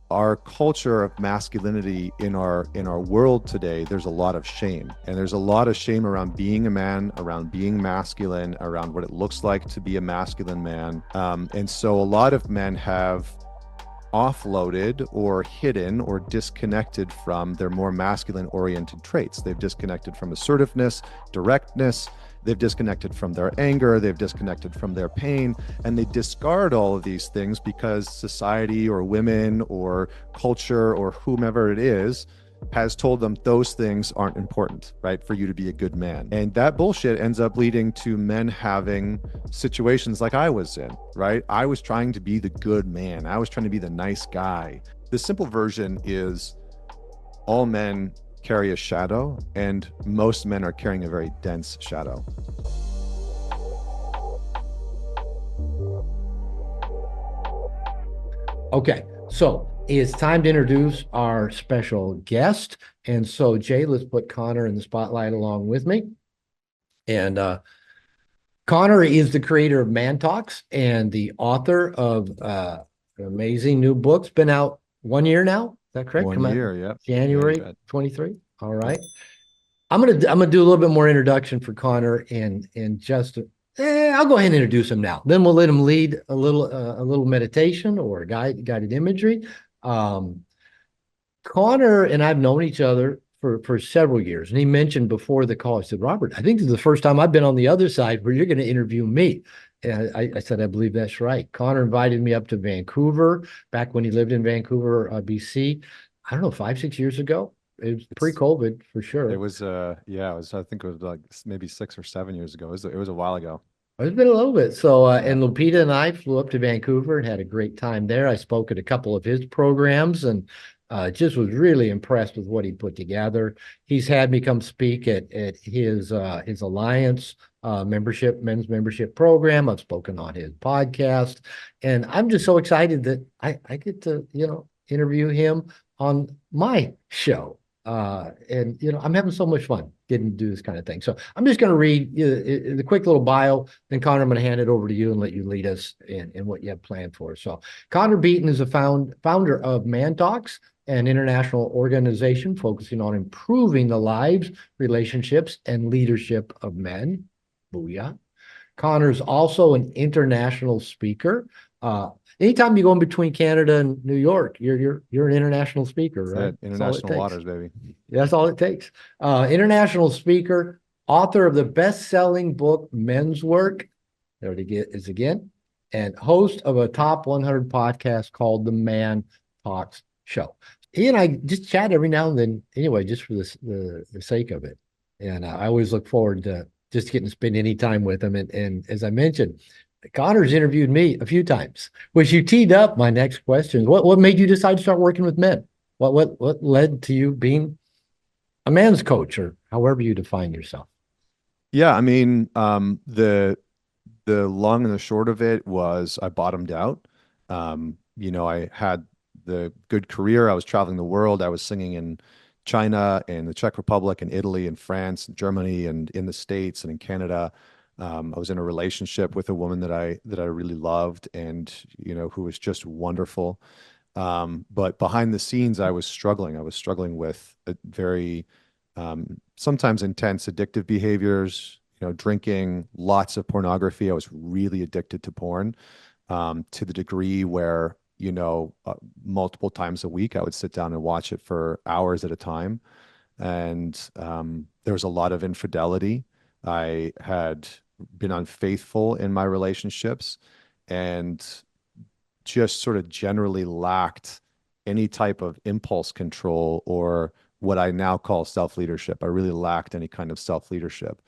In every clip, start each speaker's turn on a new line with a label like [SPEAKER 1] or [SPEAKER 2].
[SPEAKER 1] our culture of masculinity in our world today, there's a lot of shame, and there's a lot of shame around being a man, around being masculine, around what it looks like to be a masculine man. And so a lot of men have offloaded or hidden or disconnected from their more masculine oriented traits. They've disconnected from assertiveness, directness. They've disconnected from their anger. They've disconnected from their pain. And they discard all of these things because society or women or culture or whomever it is has told them those things aren't important, right? For you to be a good man. And that bullshit ends up leading to men having situations like I was in, right? I was trying to be the good man. I was trying to be the nice guy. The simple version is all men carry a shadow, and most men are carrying a very dense shadow.
[SPEAKER 2] Okay, so it's time to introduce our special guest. And so, Jay, let's put Connor in the spotlight along with me. And Connor is the creator of Man Talks and the author of an amazing new book. It's been out 1 year now. Is that correct?
[SPEAKER 1] One
[SPEAKER 2] Come out
[SPEAKER 1] year, yep. Yeah, you
[SPEAKER 2] January
[SPEAKER 1] bet.
[SPEAKER 2] 23. All
[SPEAKER 1] Yep.
[SPEAKER 2] right. I'm gonna do a little bit more introduction for Connor and just I'll go ahead and introduce him now. Then we'll let him lead a little meditation or guided imagery. Um, Connor and I've known each other for several years, and he mentioned before the call, he said, "Robert, I think this is the first time I've been on the other side where you're going to interview me." And I said, "I believe that's right." Connor invited me up to Vancouver back when he lived in Vancouver, BC. I don't know, 5, 6 years ago. It was
[SPEAKER 1] It's
[SPEAKER 2] pre-COVID for
[SPEAKER 1] it
[SPEAKER 2] sure.
[SPEAKER 1] was yeah, it was, I think it was like maybe 6 or 7 years ago. It was a while ago.
[SPEAKER 2] It's been a little bit. So,
[SPEAKER 1] Yeah.
[SPEAKER 2] and Lupita and I flew up to Vancouver and had a great time there. I spoke at a couple of his programs and just was really impressed with what he put together. He's had me come speak at his Alliance men's membership program. I've spoken on his podcast, and I'm just so excited that I get to interview him on my show. And I'm having so much fun getting to do this kind of thing. So I'm just going to read the quick little bio. Then Connor, I'm going to hand it over to you and let you lead us in what you have planned for us. So Connor Beaton is a founder of Man Talks, an international organization focusing on improving the lives, relationships, and leadership of men. Booyah. Connor's also an international speaker. Anytime you go in between Canada and New York, you're an international speaker,
[SPEAKER 1] That's
[SPEAKER 2] right?
[SPEAKER 1] it.
[SPEAKER 2] That's all it
[SPEAKER 1] International
[SPEAKER 2] takes.
[SPEAKER 1] waters, baby.
[SPEAKER 2] That's all it takes. International speaker, author of the best-selling book Men's Work. There it is again, and host of a top 100 podcast called The Man Talks Show. He and I just chat every now and then, anyway, just for the sake of it. And I always look forward to just getting to spend any time with him. And as I mentioned, Connor's interviewed me a few times, which you teed up my next question. What made you decide to start working with men? What led to you being a man's coach or however you define yourself?
[SPEAKER 1] Yeah, I mean, the long and the short of it was I bottomed out. I had the good career. I was traveling the world. I was singing in China and the Czech Republic and Italy and France and Germany and in the States and in Canada. I was in a relationship with a woman that I really loved and who was just wonderful. But behind the scenes, I was struggling. I was struggling with a very sometimes intense addictive behaviors, drinking, lots of pornography. I was really addicted to porn, to the degree where, multiple times a week, I would sit down and watch it for hours at a time. And there was a lot of infidelity. I had been unfaithful in my relationships and just sort of generally lacked any type of impulse control or what I now call self-leadership. I really lacked any kind of self-leadership.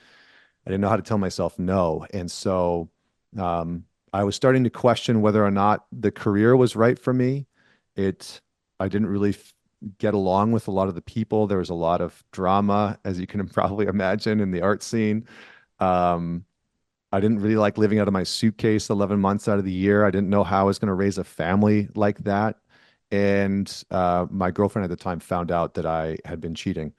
[SPEAKER 1] I didn't know how to tell myself no. And so I was starting to question whether or not the career was right for me. It, I didn't really get along with a lot of the people. There was a lot of drama, as you can probably imagine, in the art scene. Um, I didn't really like living out of my suitcase 11 months out of the year. I didn't know how I was going to raise a family like that. And my girlfriend at the time found out that I had been cheating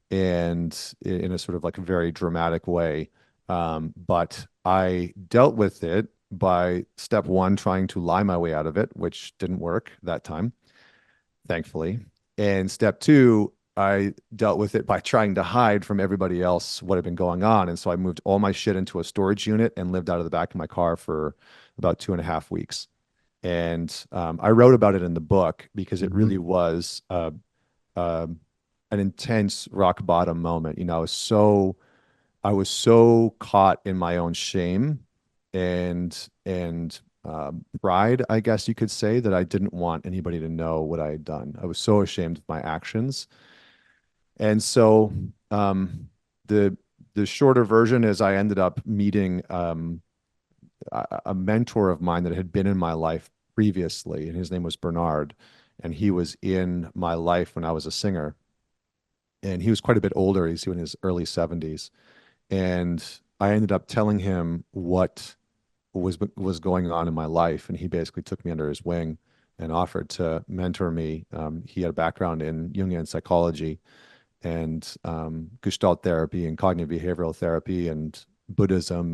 [SPEAKER 1] and in a sort of like a very dramatic way. But I dealt with it by step one, trying to lie my way out of it, which didn't work that time. thankfully. And step two, I dealt with it by trying to hide from everybody else what had been going on. And so I moved all my shit into a storage unit and lived out of the back of my car for about 2.5 weeks. And I wrote about it in the book because it
[SPEAKER 2] Mhm.
[SPEAKER 1] really was um an intense rock bottom moment. I was so caught in my own shame and pride, I guess you could say, that I didn't want anybody to know what I had done. I was so ashamed of my actions. And so um, the the shorter version is I ended up meeting a mentor of mine that had been in my life previously, and his name was Bernard, and he was in my life when I was a singer, and he was quite a bit older. He's in his early 70s, and I ended up telling him what was going on in my life, and he basically took me under his wing and offered to mentor me. He had a background in Jungian psychology and Gestalt therapy and cognitive behavioral therapy and Buddhism,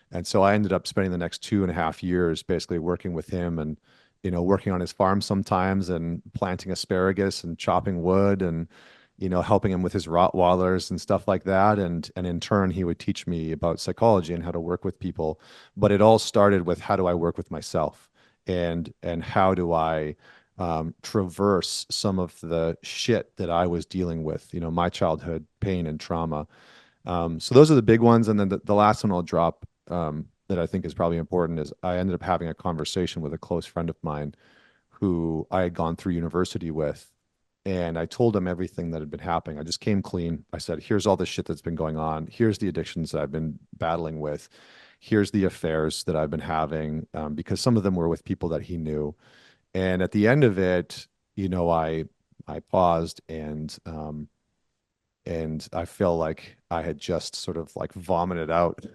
[SPEAKER 1] and so I ended up spending the next 2.5 years basically working with him and working on his farm sometimes and planting asparagus and chopping wood and helping him with his Rottweilers and stuff like that. And in turn, he would teach me about psychology and how to work with people. But it all started with how do I work with myself and how do I traverse some of the shit that I was dealing with, my childhood pain and trauma. So those are the big ones. And then the last one I'll drop that I think is probably important is I ended up having a conversation with a close friend of mine who I had gone through university with. And I told him everything that had been happening. I just came clean. I said, here's all the shit that's been going on. Here's the addictions that I've been battling with. Here's the affairs that I've been having, because some of them were with people that he knew. And at the end of it, I paused and I felt like I had just sort of like vomited out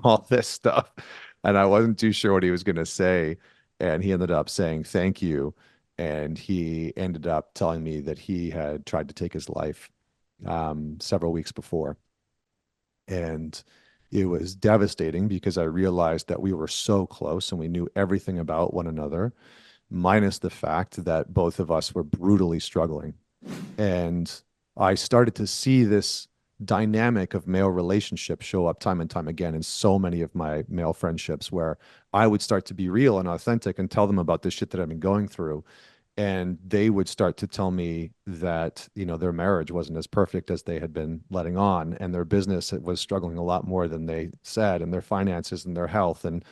[SPEAKER 1] all this stuff, and I wasn't too sure what he was going to say. And he ended up saying thank you, and he ended up telling me that he had tried to take his life several weeks before, and it was devastating because I realized that we were so close and we knew everything about one another, minus the fact that both of us were brutally struggling. And I started to see this dynamic of male relationships show up time and time again in so many of my male friendships where I would start to be real and authentic and tell them about this shit that I've been going through. And they would start to tell me that, their marriage wasn't as perfect as they had been letting on, and their business was struggling a lot more than they said, and their finances and their health and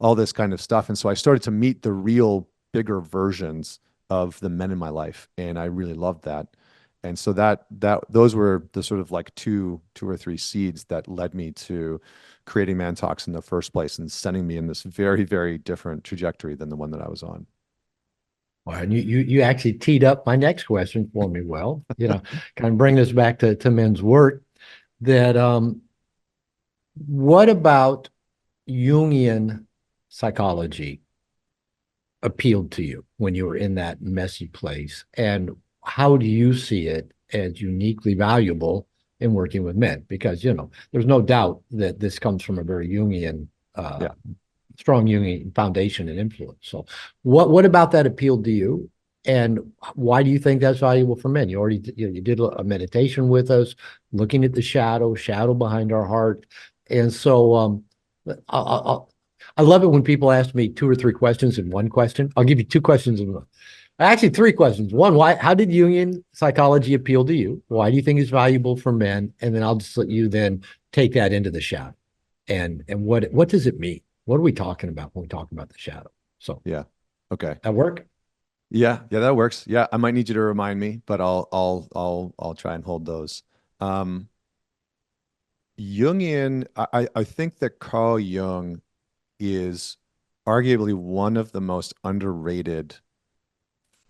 [SPEAKER 1] all this kind of stuff. And so I started to meet the real bigger versions of the men in my life, and I really loved that. And so that those were the sort of like two or three seeds that led me to creating Man Talks in the first place and sending me in this very, very different trajectory than the one that I was on.
[SPEAKER 2] Well, and you actually teed up my next question for me. Well, kind of bring this back to men's work. That What about Jungian psychology appealed to you when you were in that messy place? And how do you see it as uniquely valuable in working with men? Because, there's no doubt that this comes from a very Jungian,
[SPEAKER 1] Yeah.
[SPEAKER 2] strong Jungian foundation and influence. So, what about that appealed to you? And why do you think that's valuable for men? You did a meditation with us, looking at the shadow behind our heart. And so I love it when people ask me two or three questions in one question. I'll give you two questions in one. Actually, three questions. One, how did Jungian psychology appeal to you? Why do you think it's valuable for men? And then I'll just let you then take that into the shadow. And what does it mean? What are we talking about when we talk about the shadow? So
[SPEAKER 1] Yeah. Okay.
[SPEAKER 2] that work?
[SPEAKER 1] Yeah, yeah, that works. Yeah, I might need you to remind me, but I'll try and hold those. Um, Jungian, I think that Carl Jung is arguably one of the most underrated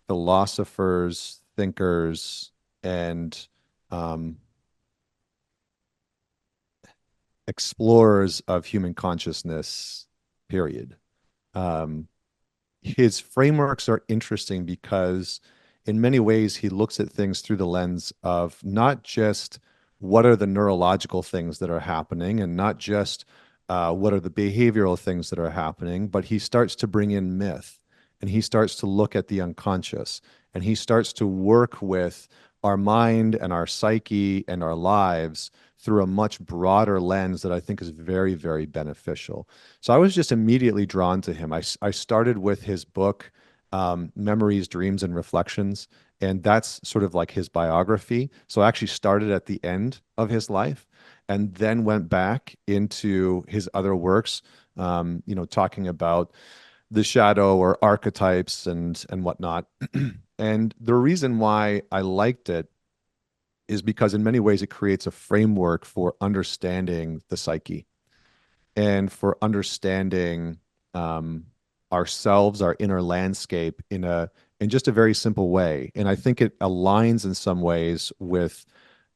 [SPEAKER 1] philosophers, thinkers, and um, explorers of human consciousness, period. Um, his frameworks are interesting because, in many ways, he looks at things through the lens of not just what are the neurological things that are happening and not just what are the behavioral things that are happening, but he starts to bring in myth and he starts to look at the unconscious And he starts to work with our mind and our psyche and our lives through a much broader lens that I think is very, very beneficial. So I was just immediately drawn to him. I started with his book, Memories, Dreams, and Reflections. And that's sort of like his biography. So I actually started at the end of his life and then went back into his other works, talking about the shadow or archetypes and whatnot. And the reason why I liked it is because in many ways it creates a framework for understanding the psyche and for understanding um, ourselves, our inner landscape in just a very simple way. And I think it aligns in some ways with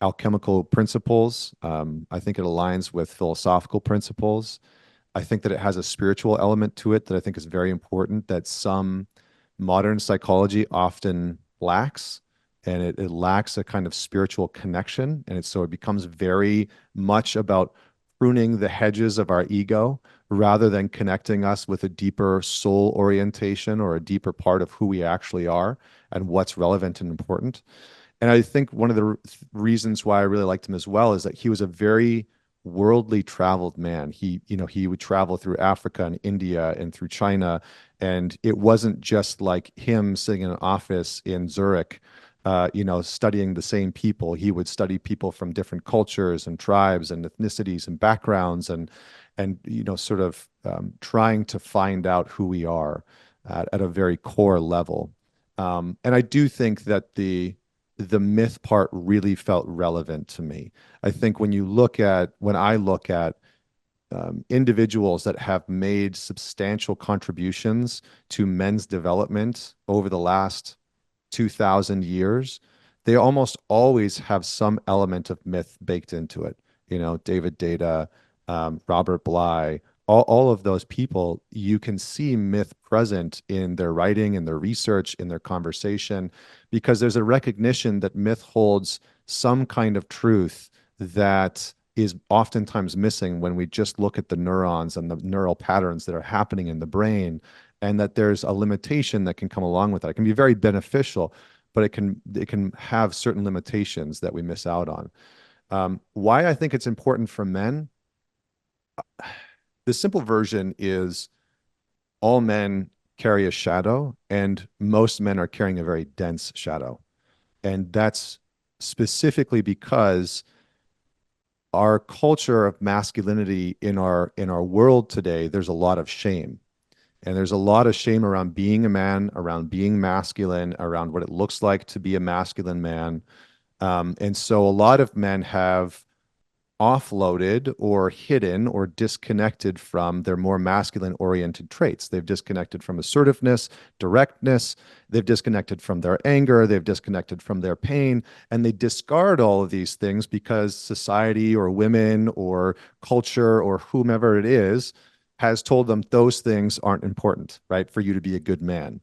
[SPEAKER 1] alchemical principles. I think it aligns with philosophical principles. I think that it has a spiritual element to it that I think is very important that some modern psychology often lacks. And it lacks a kind of spiritual connection. And so it becomes very much about pruning the hedges of our ego rather than connecting us with a deeper soul orientation or a deeper part of who we actually are and what's relevant and important. And I think one of the reasons why I really liked him as well is that he was a very worldly traveled man. He would travel through Africa and India and through China, and it wasn't just like him sitting in an office in Zurich, studying the same people. He would study people from different cultures and tribes and ethnicities and backgrounds, and sort of trying to find out who we are at a very core level. And I do think that the myth part really felt relevant to me. I think when I look at individuals that have made substantial contributions to men's development over the last 2,000 years, they almost always have some element of myth baked into it. David Data, Robert Bly, all of those people, you can see myth present in their writing, in their research, in their conversation, because there's a recognition that myth holds some kind of truth that is oftentimes missing when we just look at the neurons and the neural patterns that are happening in the brain, and that there's a limitation that can come along with that. It can be very beneficial, but it can have certain limitations that we miss out on. Why I think it's important for men, the simple version is all men carry a shadow, and most men are carrying a very dense shadow. And that's specifically because our culture of masculinity in our world today, there's a lot of shame. And there's a lot of shame around being a man, around being masculine, around what it looks like to be a masculine man. And so a lot of men have offloaded or hidden or disconnected from their more masculine oriented traits. They've disconnected from assertiveness, directness, they've disconnected from their anger, they've disconnected from their pain, and they discard all of these things because society or women or culture or whomever it is has told them those things aren't important, right? For you to be a good man.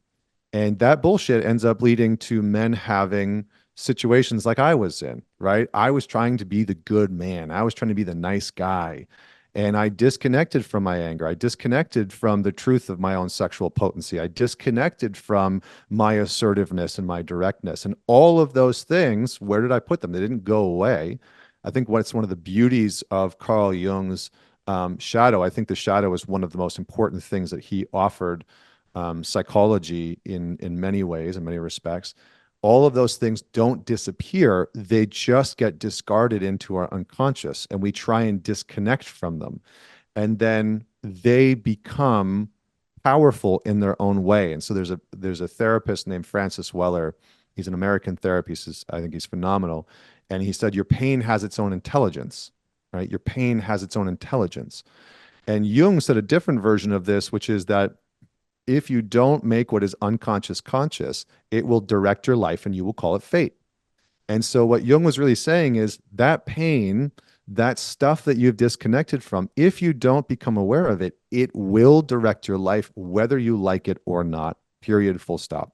[SPEAKER 1] And that bullshit ends up leading to men having situations like I was in, right? I was trying to be the good man. I was trying to be the nice guy. And I disconnected from my anger. I disconnected from the truth of my own sexual potency. I disconnected from my assertiveness and my directness. And all of those things, where did I put them? They didn't go away. I think what's one of the beauties of Carl Jung's shadow, I think the shadow is one of the most important things that he offered psychology in many ways, in many respects. All of those things don't disappear. They just get discarded into our unconscious, and we try and disconnect from them. And then they become powerful in their own way. And so there's a therapist named Francis Weller. He's an American therapist. I think he's phenomenal. And he said, your pain has its own intelligence, right? Your pain has its own intelligence. And Jung said a different version of this, which is that if you don't make what is unconscious conscious, it will direct your life and you will call it fate. And so what Jung was really saying is that pain, that stuff that you've disconnected from, if you don't become aware of it, it will direct your life, whether you like it or not, period, full stop.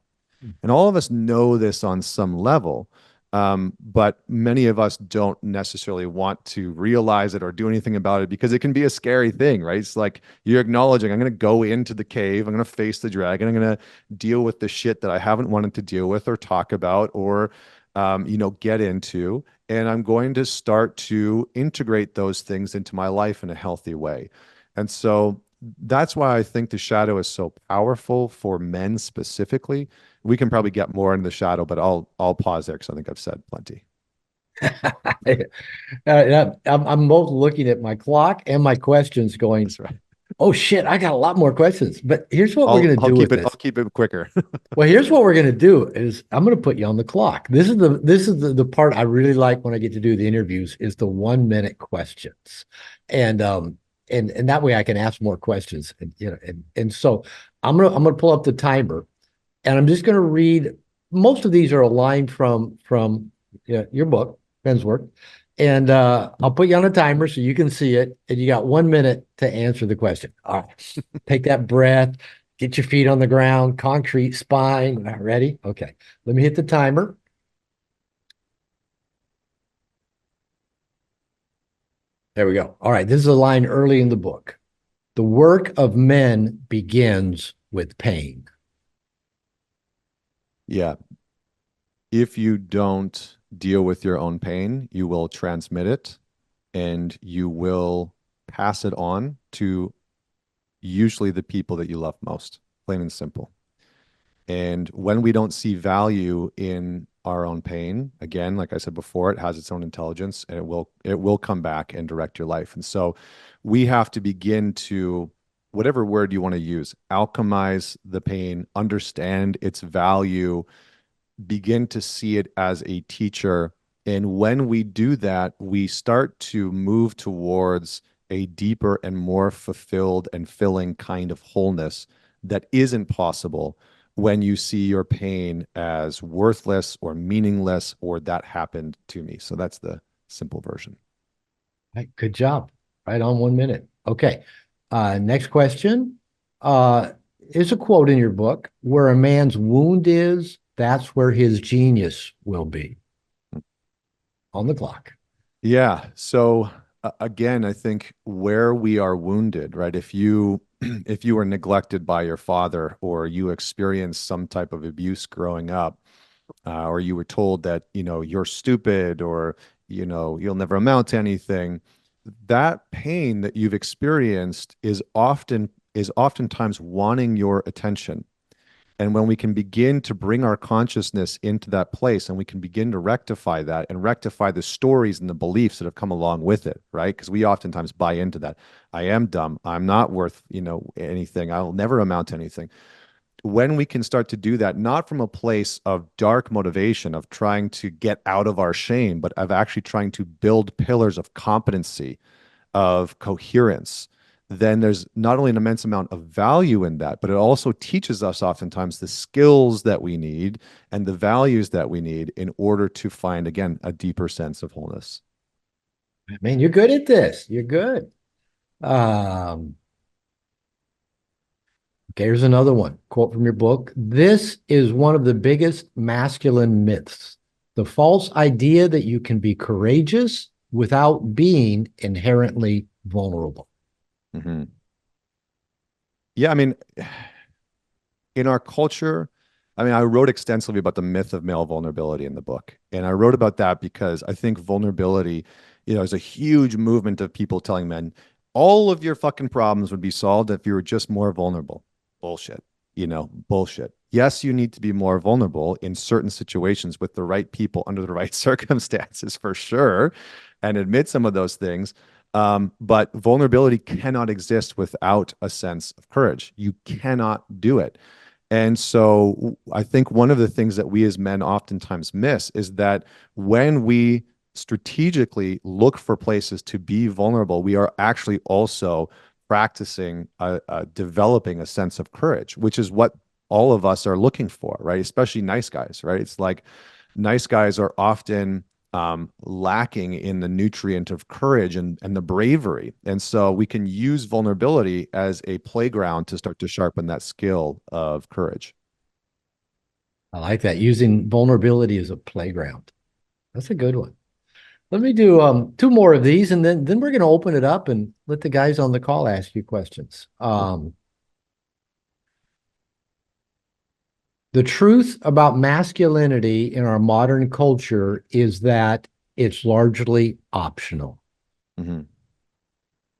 [SPEAKER 1] And all of us know this on some level. But many of us don't necessarily want to realize it or do anything about it because it can be a scary thing, right? It's like you're acknowledging, I'm going to go into the cave, I'm going to face the dragon, I'm going to deal with the shit that I haven't wanted to deal with or talk about or, get into. And I'm going to start to integrate those things into my life in a healthy way. And so that's why I think the shadow is so powerful for men specifically. We can probably get more into the shadow, but I'll pause there because I think I've said plenty.
[SPEAKER 2] I'm both looking at my clock and my questions going,
[SPEAKER 1] That's right.
[SPEAKER 2] oh shit, I got a lot more questions. But here's what we're
[SPEAKER 1] I'll
[SPEAKER 2] going to
[SPEAKER 1] I'll
[SPEAKER 2] do
[SPEAKER 1] keep
[SPEAKER 2] with
[SPEAKER 1] it I'll
[SPEAKER 2] this.
[SPEAKER 1] keep it quicker.
[SPEAKER 2] Well, here's what we're going to do is I'm going to put you on the clock. This is the part I really like when I get to do the interviews is the 1 minute questions. And and that way I can ask more questions. And so I'm gonna pull up the timer and I'm just gonna read most of these are aligned from your book, Ben's work. And I'll put you on a timer so you can see it, and you got 1 minute to answer the question. All right. Take that breath. Get your feet on the ground, concrete spine. Ready? Okay. Let me hit the timer. There we go. All right. This is a line early in the book. The work of men begins with pain.
[SPEAKER 1] Yeah. If you don't deal with your own pain, you will transmit it and you will pass it on to usually the people that you love most, plain and simple. And when we don't see value in our own pain, again, like I said before, it has its own intelligence and it will come back and direct your life. And so we have to begin to, whatever word you want to use, alchemize the pain, understand its value, begin to see it as a teacher. And when we do that, we start to move towards a deeper and more fulfilled and filling kind of wholeness that isn't possible when you see your pain as worthless or meaningless or that happened to me. So that's the simple version.
[SPEAKER 2] Right, good job. Right on 1 minute. Okay. Next question. Uh, is a quote in your book where a man's wound is, that's where his genius will be. On the clock.
[SPEAKER 1] Yeah. So again, I think where we are wounded, right? If you if you were neglected by your father or you experienced some type of abuse growing up, or you were told that, you're stupid or, you'll never amount to anything, that pain that you've experienced is oftentimes wanting your attention. And when we can begin to bring our consciousness into that place and we can begin to rectify that and rectify the stories and the beliefs that have come along with it, right? Because we oftentimes buy into that. I am dumb. I'm not worth, anything. I'll never amount to anything. When we can start to do that, not from a place of dark motivation of trying to get out of our shame, but of actually trying to build pillars of competency, of coherence, then there's not only an immense amount of value in that, but it also teaches us oftentimes the skills that we need and the values that we need in order to find, again, a deeper sense of wholeness.
[SPEAKER 2] Man, you're good at this. You're good. Um, okay, here's another one. Quote from your book. This is one of the biggest masculine myths. The false idea that you can be courageous without being inherently vulnerable.
[SPEAKER 1] Mhm. Yeah, I mean, in our culture, I mean, I wrote extensively about the myth of male vulnerability in the book. And I wrote about that because I think vulnerability, is a huge movement of people telling men all of your fucking problems would be solved if you were just more vulnerable. Bullshit. Bullshit. Yes, you need to be more vulnerable in certain situations with the right people under the right circumstances for sure, and admit some of those things. But vulnerability cannot exist without a sense of courage. You cannot do it. And so I think one of the things that we as men oftentimes miss is that when we strategically look for places to be vulnerable, we are actually also practicing developing a sense of courage, which is what all of us are looking for, right? Especially nice guys, right? It's like nice guys are often lacking in the nutrient of courage and the bravery. And so we can use vulnerability as a playground to start to sharpen that skill of courage.
[SPEAKER 2] I like that. Using vulnerability as a playground. That's a good one. Let me do two more of these, and then we're going to open it up and let the guys on the call ask you questions.
[SPEAKER 1] Cool.
[SPEAKER 2] The truth about masculinity in our modern culture is that it's largely optional.
[SPEAKER 1] Hmm.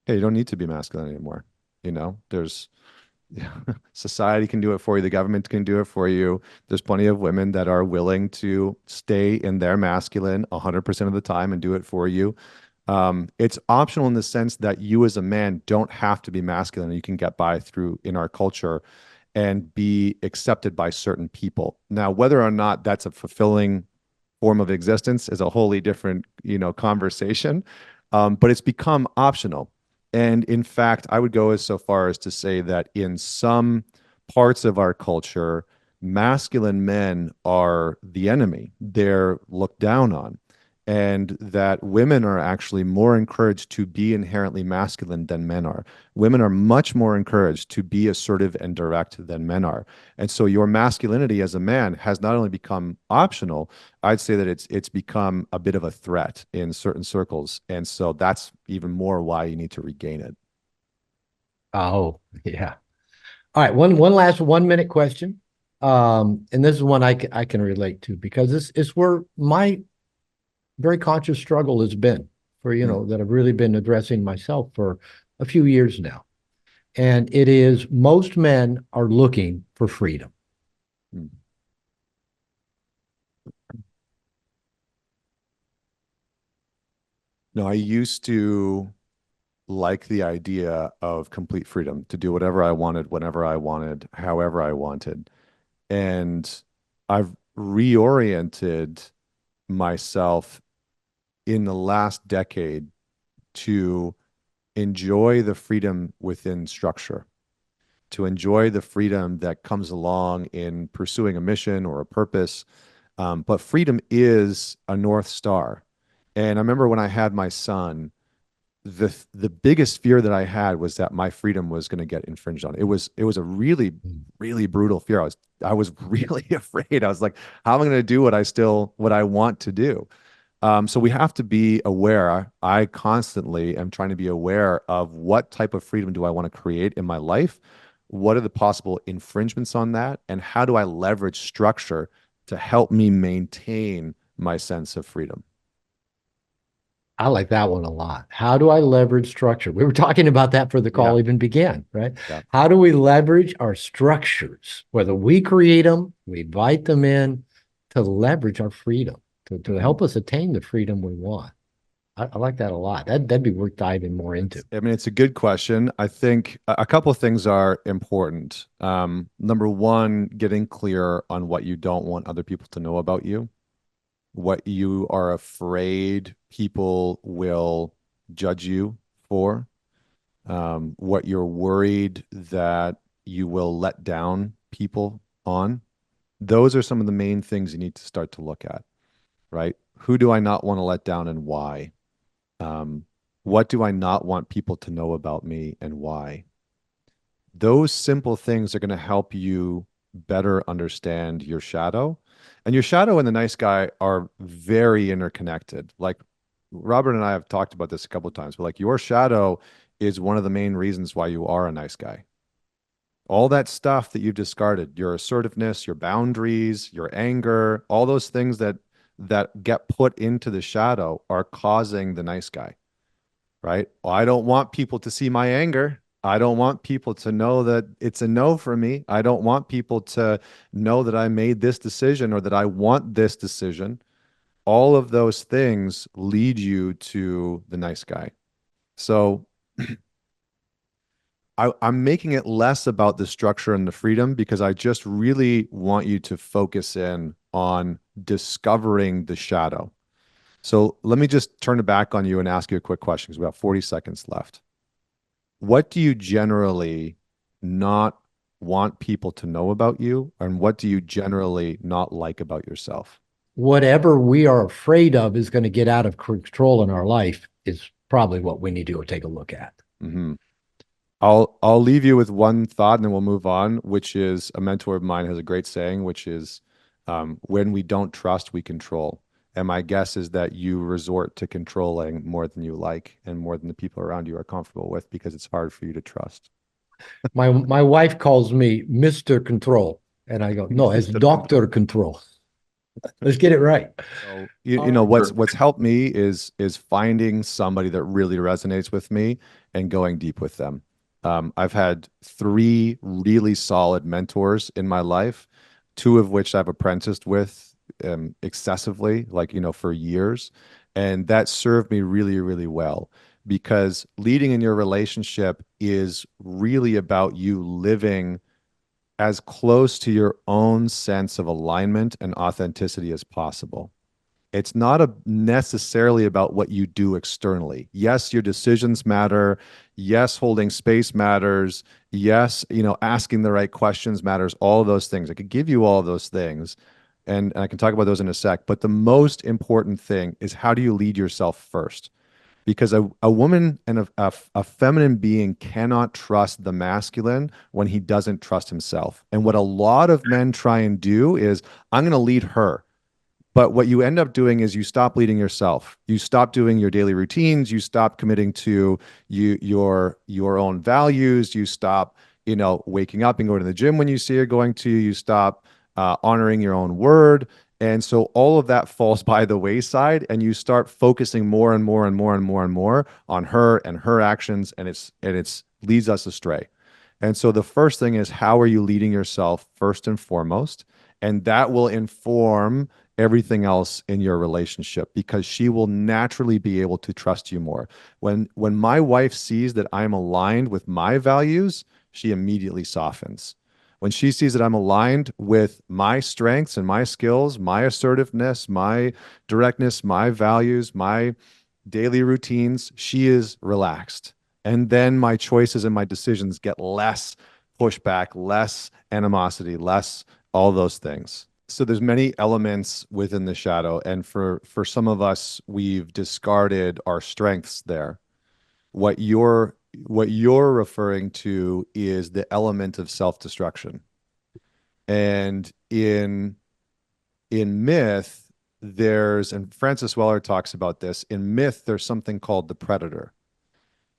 [SPEAKER 1] Hey, you don't need to be masculine anymore. There's society can do it for you. The government can do it for you. There's plenty of women that are willing to stay in their masculine 100% of the time and do it for you. It's optional in the sense that you as a man don't have to be masculine. You can get by through in our culture and be accepted by certain people. Now, whether or not that's a fulfilling form of existence is a wholly different, conversation. But it's become optional. And in fact, I would go as so far as to say that in some parts of our culture, masculine men are the enemy. They're looked down on. And that women are actually more encouraged to be inherently masculine than men are. Women are much more encouraged to be assertive and direct than men are. And so your masculinity as a man has not only become optional, I'd say that it's become a bit of a threat in certain circles. And so that's even more why you need to regain it.
[SPEAKER 2] Oh, yeah. All right, one last 1 minute question. And this is one I can relate to because this is where my very conscious struggle has been for,
[SPEAKER 1] Mm,
[SPEAKER 2] that I've really been addressing myself for a few years now. And it is most men are looking for freedom.
[SPEAKER 1] mm. No, I used to like the idea of complete freedom to do whatever I wanted, whenever I wanted, however I wanted. And I've reoriented myself in the last decade to enjoy the freedom within structure, to enjoy the freedom that comes along in pursuing a mission or a purpose. But freedom is a North Star. And I remember when I had my son, the biggest fear that I had was that my freedom was going to get infringed on. It was a really, really brutal fear. I was really afraid. I was like, how am I going to do what I want to do? So we have to be aware. I constantly am trying to be aware of what type of freedom do I want to create in my life? What are the possible infringements on that? And how do I leverage structure to help me maintain my sense of freedom?
[SPEAKER 2] I like that one a lot. How do I leverage structure? We were talking about that before the
[SPEAKER 1] Yeah,
[SPEAKER 2] call even began, right?
[SPEAKER 1] yeah.
[SPEAKER 2] How do we leverage our structures, whether we create them, we invite them in to leverage our freedom, to
[SPEAKER 1] Mhm.
[SPEAKER 2] help us attain the freedom we want? I like that a lot. That'd be worth diving more into.
[SPEAKER 1] I mean, it's a good question. I think a couple of things are important. Number one, getting clear on what you don't want other people to know about you, what you are afraid people will judge you for, what you're worried that you will let down people on. Those are some of the main things you need to start to look at, right? Who do I not want to let down and why? Um, what do I not want people to know about me and why? Those simple things are going to help you better understand your shadow. And your shadow and the nice guy are very interconnected. Like Robert and I have talked about this a couple of times, but like your shadow is one of the main reasons why you are a nice guy. All that stuff that you've discarded, your assertiveness, your boundaries, your anger, all those things that get put into the shadow are causing the nice guy, right? Well, I don't want people to see my anger. I don't want people to know that it's a no for me. I don't want people to know that I made this decision or that I want this decision. All of those things lead you to the nice guy. So I'm making it less about the structure and the freedom because I just really want you to focus in on discovering the shadow. So let me just turn it back on you and ask you a quick question because we have 40 seconds left. What do you generally not want people to know about you? And what do you generally not like about yourself?
[SPEAKER 2] Whatever we are afraid of is going to get out of control in our life is probably what we need to go take a look at.
[SPEAKER 1] Hmm. I'll leave you with one thought and then we'll move on, which is a mentor of mine has a great saying, which is when we don't trust, we control. And my guess is that you resort to controlling more than you like and more than the people around you are comfortable with because it's hard for you to trust.
[SPEAKER 2] My wife calls me Mr. Control, and I go, no, it's
[SPEAKER 1] Mr. Control.
[SPEAKER 2] Dr. Control. Let's get it right.
[SPEAKER 1] So what's helped me is finding somebody that really resonates with me and going deep with them. I've had three really solid mentors in my life, two of which I've apprenticed with excessively, like for years, and that served me really, really well because leading in your relationship is really about you living as close to your own sense of alignment and authenticity as possible. It's not necessarily about what you do externally. Yes, your decisions matter. Yes, holding space matters. Yes, asking the right questions matters. All of those things. I could give you all of those things, and I can talk about those in a sec. But the most important thing is how do you lead yourself first? Because a woman and a feminine being cannot trust the masculine when he doesn't trust himself. And what a lot of men try and do is, I'm going to lead her. But what you end up doing is you stop leading yourself. You stop doing your daily routines. You stop committing to your own values. You stop, waking up and going to the gym when you see you're going to. You stop honoring your own word. And so all of that falls by the wayside, and you start focusing more and more and more and more and more on her and her actions, and it's leads us astray. And so the first thing is, how are you leading yourself first and foremost? And that will inform everything else in your relationship because she will naturally be able to trust you more. When my wife sees that I'm aligned with my values, she immediately softens. When she sees that I'm aligned with my strengths and my skills, my assertiveness, my directness, my values, my daily routines, she is relaxed. And then my choices and my decisions get less pushback, less animosity, less all those things. So there's many elements within the shadow, and for some of us, we've discarded our strengths there. What you're referring to is the element of self-destruction. And in myth, and Francis Weller talks about this, in myth, there's something called the predator.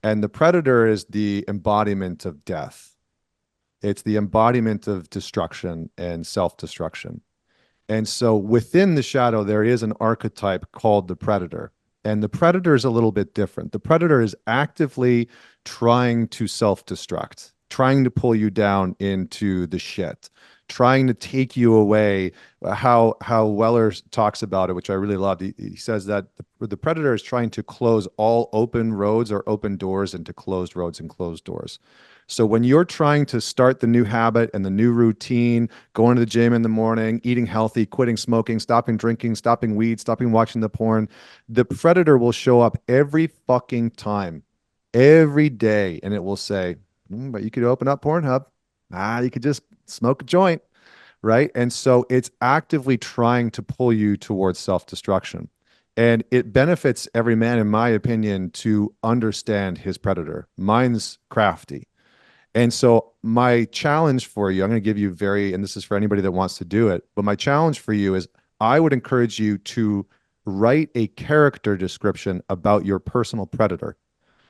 [SPEAKER 1] And the predator is the embodiment of death. It's the embodiment of destruction and self-destruction. And so within the shadow, there is an archetype called the predator. And the predator is a little bit different. The predator is actively trying to self-destruct, trying to pull you down into the shit, trying to take you away. How Weller talks about it, which I really loved. He says that the predator is trying to close all open roads or open doors into closed roads and closed doors. So when you're trying to start the new habit and the new routine, going to the gym in the morning, eating healthy, quitting smoking, stopping drinking, stopping weed, stopping watching the porn, the predator will show up every fucking time, every day, and it will say, but you could open up Pornhub. You could just smoke a joint, right? And so it's actively trying to pull you towards self-destruction. And it benefits every man, in my opinion, to understand his predator. Mine's crafty. And so my challenge for you, I'm going to give you and this is for anybody that wants to do it, but my challenge for you is I would encourage you to write a character description about your personal predator.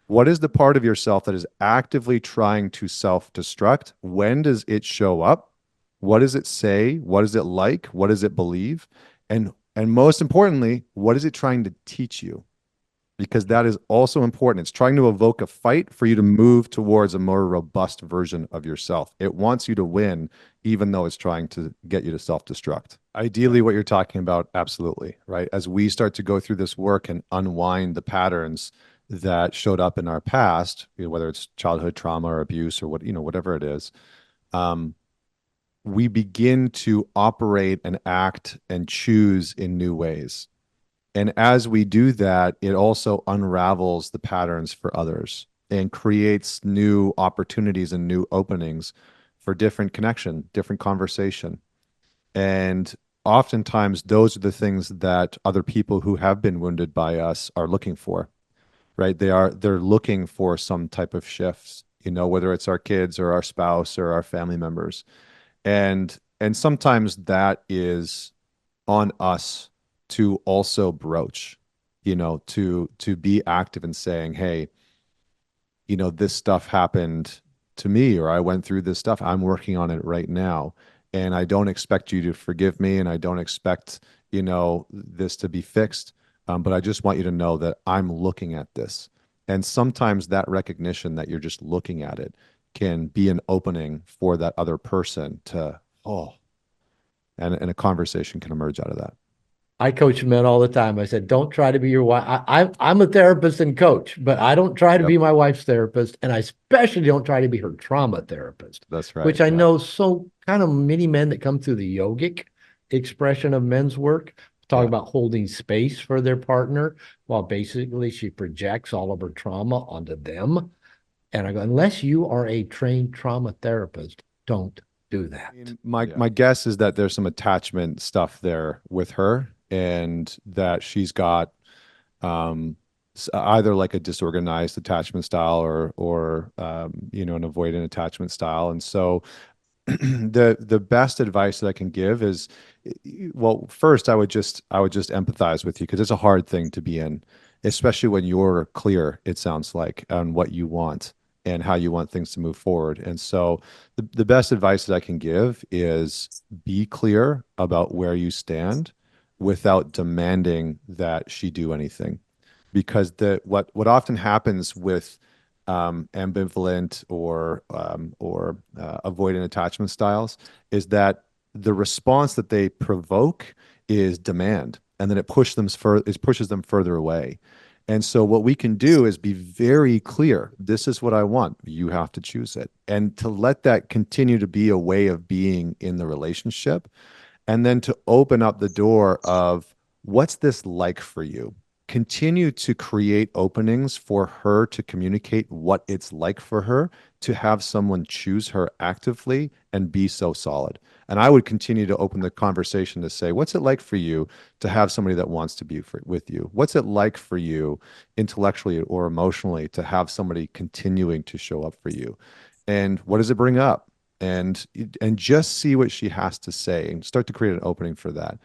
[SPEAKER 1] What is the part of yourself that is actively trying to self-destruct? When does it show up? What does it say? What is it like? What does it believe? And most importantly, what is it trying to teach you? Because that is also important. It's trying to evoke a fight for you to move towards a more robust version of yourself. It wants you to win, even though it's trying to get you to self-destruct. Ideally, what you're talking about, absolutely, right? As we start to go through this work and unwind the patterns that showed up in our past, whether it's childhood trauma or abuse or whatever it is, um, we begin to operate and act and choose in new ways. And as we do that, it also unravels the patterns for others and creates new opportunities and new openings for different connection, different conversation. And oftentimes, those are the things that other people who have been wounded by us are looking for, right? They're looking for some type of shifts, whether it's our kids or our spouse or our family members. And sometimes that is on us to also broach, to be active in saying, hey, this stuff happened to me, or I went through this stuff. I'm working on it right now. And I don't expect you to forgive me. And I don't expect, this to be fixed. But I just want you to know that I'm looking at this. And sometimes that recognition that you're just looking at it can be an opening for that other person to, oh, and a conversation can emerge out of that.
[SPEAKER 2] I coach men all the time. I said, don't try to be your wife. I'm a therapist and coach, but I don't try to
[SPEAKER 1] Yep.
[SPEAKER 2] be my wife's therapist. And I especially don't try to be her trauma therapist,
[SPEAKER 1] That's right.
[SPEAKER 2] which I
[SPEAKER 1] Yeah.
[SPEAKER 2] know so kind of many men that come through the yogic expression of men's work talk
[SPEAKER 1] Yeah.
[SPEAKER 2] about holding space for their partner while basically she projects all of her trauma onto them. And I go, unless you are a trained trauma therapist, don't do
[SPEAKER 1] I
[SPEAKER 2] that.
[SPEAKER 1] mean, my guess is that there's some attachment stuff there with her, and that she's got um, either like a disorganized attachment style, or an avoidant attachment style. And so the best advice that I can give is, well, first I would just empathize with you, because it's a hard thing to be in, especially when you're clear, it sounds like, on what you want and how you want things to move forward. And so the best advice that I can give is be clear about where you stand without demanding that she do anything, because what often happens with ambivalent or avoidant attachment styles is that the response that they provoke is demand, and then it pushes them further away. And so what we can do is be very clear. This is what I want. You have to choose it. And to let that continue to be a way of being in the relationship, and then to open up the door of, what's this like for you? Continue to create openings for her to communicate what it's like for her to have someone choose her actively and be so solid. And I would continue to open the conversation to say, what's it like for you to have somebody that wants to be with you? What's it like for you intellectually or emotionally to have somebody continuing to show up for you? And what does it bring up? And just see what she has to say and start to create an opening for that,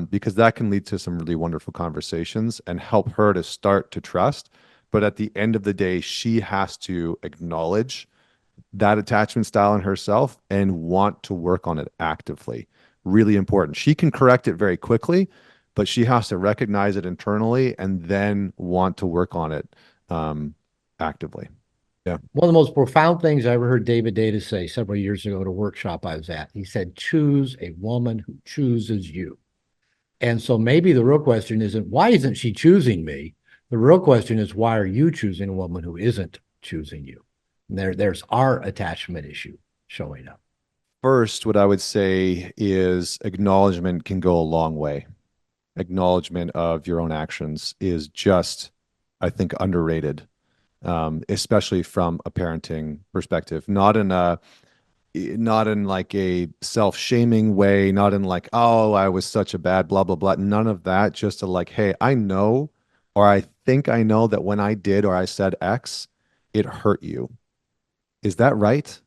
[SPEAKER 1] because that can lead to some really wonderful conversations and help her to start to trust. But at the end of the day, she has to acknowledge that attachment style in herself and want to work on it actively. Really important. She can correct it very quickly, but she has to recognize it internally and then want to work on it actively. Yeah.
[SPEAKER 2] One of the most profound things I ever heard David Data say several years ago at a workshop I was at. He said, choose a woman who chooses you. And so maybe the real question isn't, why isn't she choosing me? The real question is, why are you choosing a woman who isn't choosing you? And there's our attachment issue showing up.
[SPEAKER 1] First, what I would say is acknowledgement can go a long way. Acknowledgement of your own actions is just, I think, underrated, especially from a parenting perspective. Not in like a self-shaming way, not in like, oh, I was such a bad blah blah blah. None of that. Just to like, hey, I know, or I think I know that when I did or I said X, it hurt you. Is that right?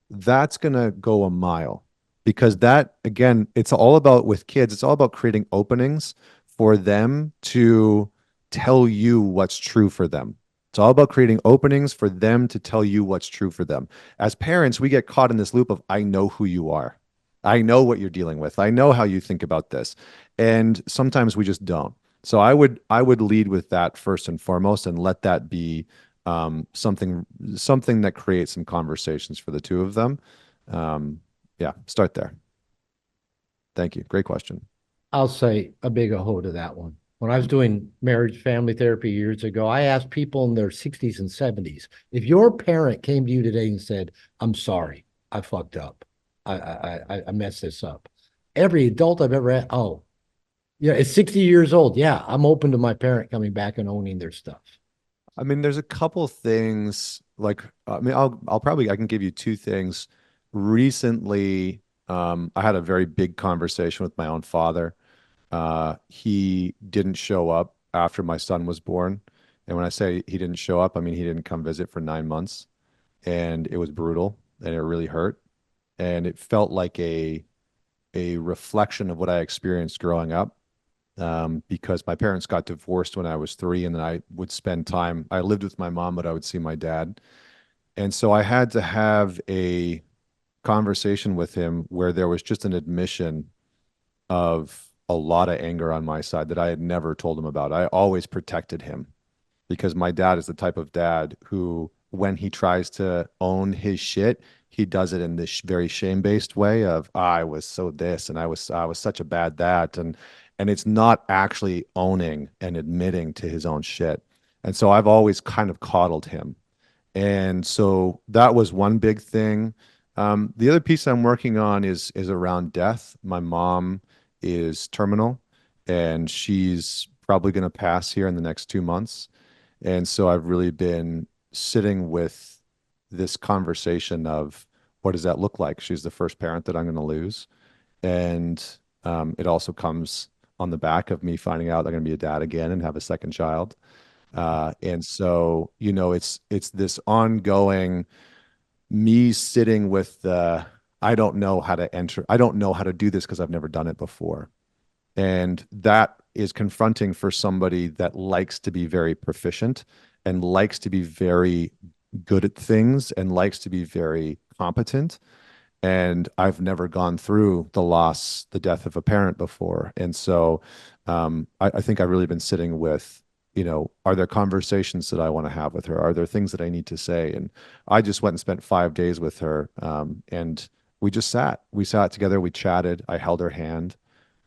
[SPEAKER 1] That's going to go a mile, because that, again, it's all about, with kids, it's all about creating openings for them to tell you what's true for them. It's all about creating openings for them to tell you what's true for them. As parents, we get caught in this loop of, I know who you are. I know what you're dealing with. I know how you think about this. And sometimes we just don't. So I would lead with that first and foremost, and let that be something that creates some conversations for the two of them. Um, yeah, start there. Thank you. Great question.
[SPEAKER 2] I'll say a big aho to that one. When I was doing marriage family therapy years ago, I asked people in their 60s and 70s, if your parent came to you today and said, I'm sorry, I fucked up. I messed this up. Every adult I've ever had, oh, yeah, it's 60 years old. Yeah, I'm open to my parent coming back and owning their stuff.
[SPEAKER 1] I mean, there's a couple things like, I mean, I can give you two things. Recently, I had a very big conversation with my own father. He didn't show up after my son was born. And when I say he didn't show up, I mean he didn't come visit for 9 months. And it was brutal and it really hurt. And it felt like a reflection of what I experienced growing up. because my parents got divorced when I was 3, and then I would spend time. I lived with my mom, but I would see my dad, and so I had to have a conversation with him where there was just an admission of a lot of anger on my side that I had never told him about. I always protected him because my dad is the type of dad who, when he tries to own his shit, he does it in this very shame-based way of I was so this and I was such a bad that, and it's not actually owning and admitting to his own shit. And so I've always kind of coddled him. And so that was one big thing. The other piece I'm working on is around death. My mom is terminal, and she's probably going to pass here in the next 2 months. And so I've really been sitting with this conversation of what does that look like? She's the first parent that I'm going to lose. And it also comes on the back of me finding out I'm going to be a dad again and have a second child. And so, it's this ongoing me sitting with the, I don't know how to enter, I don't know how to do this because I've never done it before. And that is confronting for somebody that likes to be very proficient and likes to be very good at things and likes to be very competent. And I've never gone through the death of a parent before. And so I think I've really been sitting with, are there conversations that I want to have with her? Are there things that I need to say? And I just went and spent 5 days with her. And we just sat. We sat together, we chatted. I held her hand.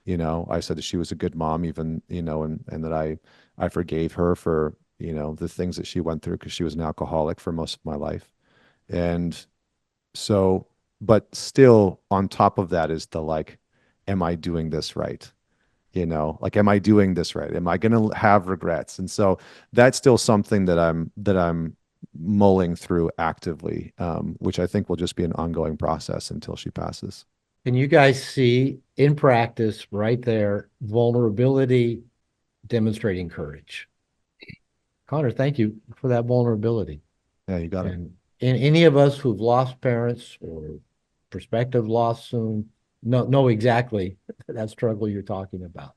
[SPEAKER 1] I said that she was a good mom, even, and that I forgave her for, the things that she went through because she was an alcoholic for most of my life. And so, but still on top of that is the like, am I doing this right? Like, am I doing this right? Am I going to have regrets? And so that's still something that I'm mulling through actively, which I think will just be an ongoing process until she passes.
[SPEAKER 2] And you guys see in practice right there, vulnerability demonstrating courage. Connor, thank you for that vulnerability.
[SPEAKER 1] Yeah, you got it.
[SPEAKER 2] And in any of us who've lost parents or prospective loss soon know exactly that struggle you're talking about.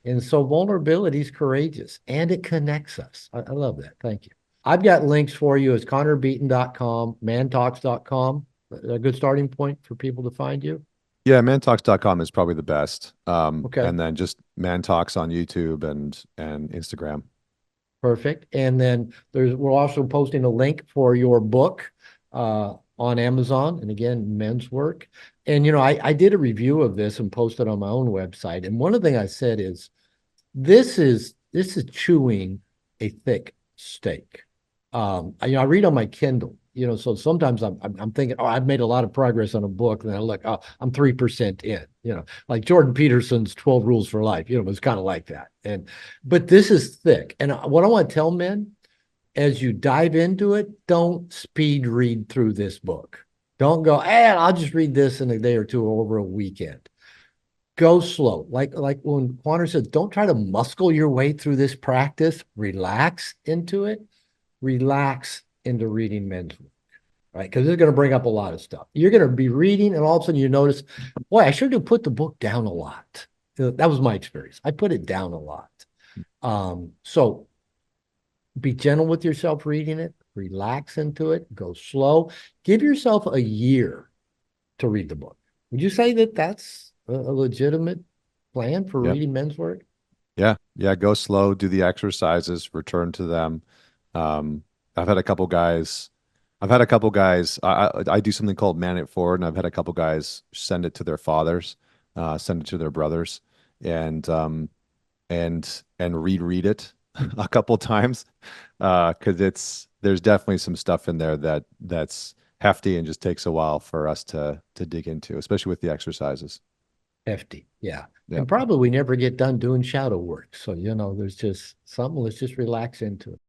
[SPEAKER 2] And so vulnerability is courageous and it connects us. I love that. Thank you. I've got links for you. It's connorbeaton.com, mantalks.com. A good starting point for people to find you.
[SPEAKER 1] Yeah, mantalks.com is probably the best.
[SPEAKER 2] Okay.
[SPEAKER 1] And then just Man Talks on YouTube and Instagram.
[SPEAKER 2] Perfect. And then we're also posting a link for your book on Amazon. And again, men's work. And I did a review of this and posted on my own website. And one of the things I said is this is chewing a thick steak. I read on my Kindle, so sometimes I'm thinking, oh, I've made a lot of progress on a book, and then I look, oh, I'm 3% in, like Jordan Peterson's 12 Rules for Life, it was kind of like that. But this is thick. And what I want to tell men, as you dive into it, don't speed read through this book. Don't go, hey, I'll just read this in a day or two or over a weekend. Go slow. Like when Quanter says, don't try to muscle your way through this practice. Relax into it. Relax into reading men's work, right? Because it's going to bring up a lot of stuff. You're going to be reading, and all of a sudden you notice, boy, I should have put the book down a lot. That was my experience. I put it down a lot. So be gentle with yourself reading it. Relax into it. Go slow. Give yourself a year to read the book. Would you say that that's a legitimate plan for
[SPEAKER 1] Yeah.
[SPEAKER 2] reading men's work?
[SPEAKER 1] Yeah. Yeah. Go slow, do the exercises, return to them. Um, I've had a couple guys, I do something called Man It Forward, and I've had a couple guys send it to their fathers, send it to their brothers, and reread it a couple times. Because there's definitely some stuff in there that's hefty and just takes a while for us to dig into, especially with the exercises.
[SPEAKER 2] Hefty. Yeah.
[SPEAKER 1] Yeah.
[SPEAKER 2] And probably we never get done doing shadow work. So, there's just something, let's just relax into it.